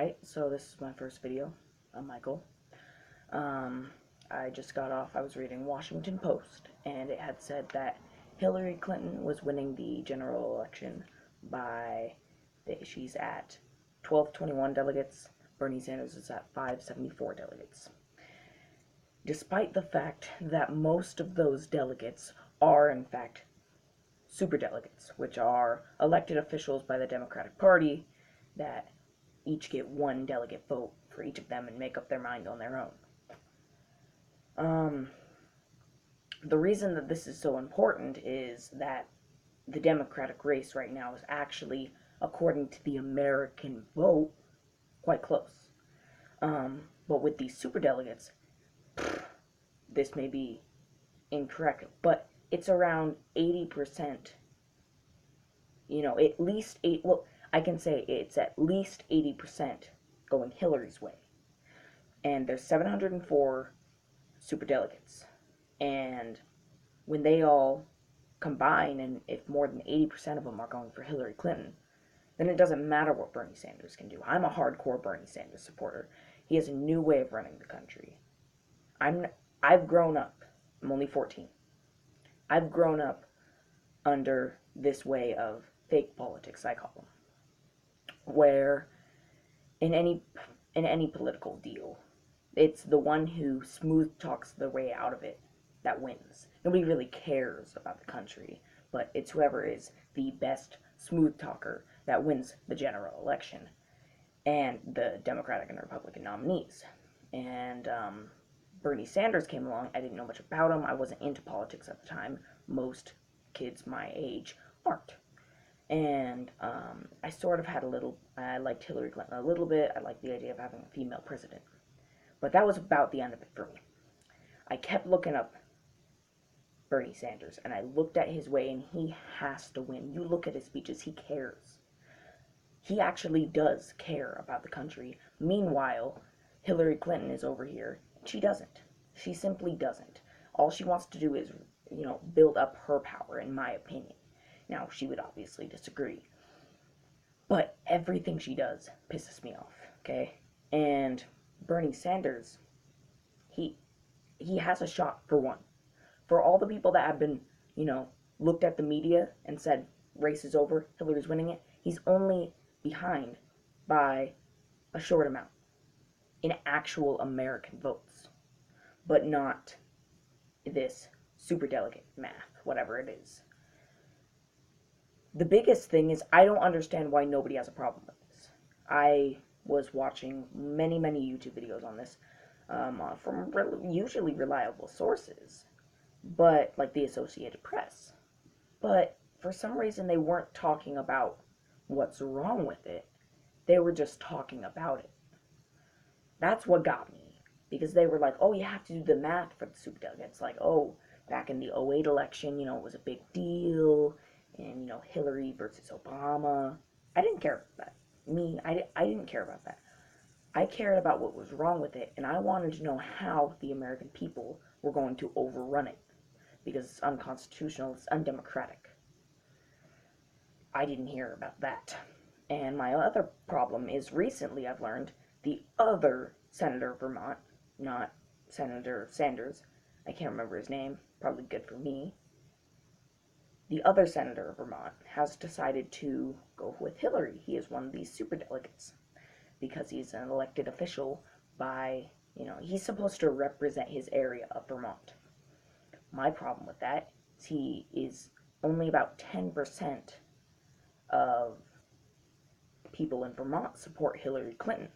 Alright, so this is my first video. I'm Michael. I just got off, I was reading Washington Post, and it had said that Hillary Clinton was winning the general election by, she's at 1221 delegates, Bernie Sanders is at 574 delegates. Despite the fact that most of those delegates are, in fact, superdelegates, which are elected officials by the Democratic Party that each get one delegate vote for each of them and make up their mind on their own. The reason that this is so important is that the Democratic race right now is actually, according to the American vote, quite close. But with these superdelegates, this may be incorrect, but it's around 80%, at least 8, well, I can say it's at least 80% going Hillary's way. And there's 704 superdelegates. And when they all combine, and if more than 80% of them are going for Hillary Clinton, then it doesn't matter what Bernie Sanders can do. I'm a hardcore Bernie Sanders supporter. He has a new way of running the country. I've grown up. I'm only 14. I've grown up under this way of fake politics, I call them, where in any political deal, it's the one who smooth talks their way out of it that wins. Nobody really cares about the country, but it's whoever is the best smooth talker that wins the general election, and the Democratic and Republican nominees. And Bernie Sanders came along. I didn't know much about him. I wasn't into politics at the time. Most kids my age aren't. And I sort of had I liked Hillary Clinton a little bit. I liked the idea of having a female president. But that was about the end of it for me. I kept looking up Bernie Sanders, and I looked at his way, and he has to win. You look at his speeches, he cares. He actually does care about the country. Meanwhile, Hillary Clinton is over here. She doesn't. She simply doesn't. All she wants to do is, build up her power, in my opinion. Now, she would obviously disagree. But everything she does pisses me off, okay? And Bernie Sanders, he has a shot, for one. For all the people that have been, looked at the media and said, race is over, Hillary's winning it, he's only behind by a short amount in actual American votes. But not this superdelegate math, whatever it is. The biggest thing is I don't understand why nobody has a problem with this. I was watching many YouTube videos on this from usually reliable sources, but like the Associated Press. But for some reason they weren't talking about what's wrong with it. They were just talking about it. That's what got me, because they were like, oh, you have to do the math for the superdelegates. Like, oh, back in the '08 election, it was a big deal. And, Hillary versus Obama. I didn't care about that. I didn't care about that. I cared about what was wrong with it, and I wanted to know how the American people were going to overrun it. Because it's unconstitutional, it's undemocratic. I didn't hear about that. And my other problem is recently I've learned the other Senator of Vermont, not Senator Sanders, I can't remember his name, probably good for me, the other senator of Vermont has decided to go with Hillary. He is one of these superdelegates because he's an elected official by, he's supposed to represent his area of Vermont. My problem with that is he is only about 10% of people in Vermont support Hillary Clinton.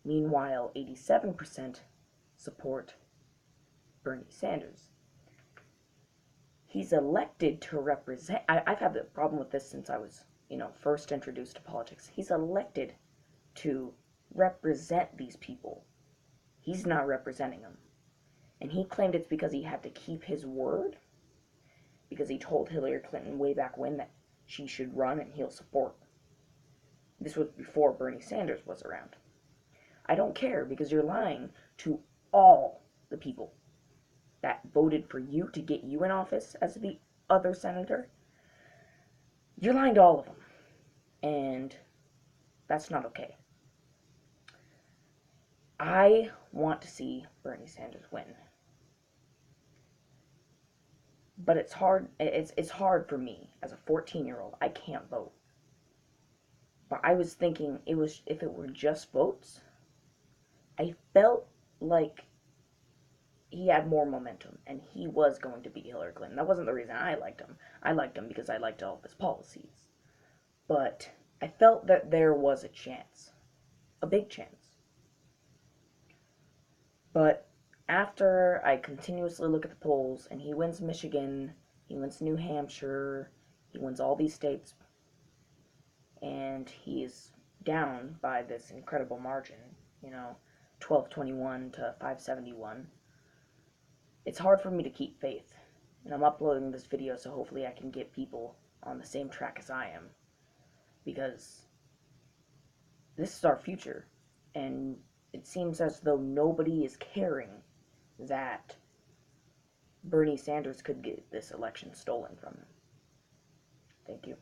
Meanwhile, 87% support Bernie Sanders. He's elected to represent, I've had the problem with this since I was, first introduced to politics. He's elected to represent these people. He's not representing them. And he claimed it's because he had to keep his word, because he told Hillary Clinton way back when that she should run and he'll support. This was before Bernie Sanders was around. I don't care, because you're lying to all the people that voted for you to get you in office as the other senator. You're lying to all of them. And that's not okay. I want to see Bernie Sanders win. But it's hard for me as a 14-year-old. I can't vote. But I was thinking it was if it were just votes, I felt like he had more momentum and he was going to beat Hillary Clinton. That wasn't the reason I liked him. I liked him because I liked all of his policies. But I felt that there was a chance, a big chance. But after I continuously look at the polls and he wins Michigan, he wins New Hampshire, he wins all these states, and he's down by this incredible margin, 1221 to 571. It's hard for me to keep faith. And I'm uploading this video so hopefully I can get people on the same track as I am. Because this is our future. And it seems as though nobody is caring that Bernie Sanders could get this election stolen from him. Thank you.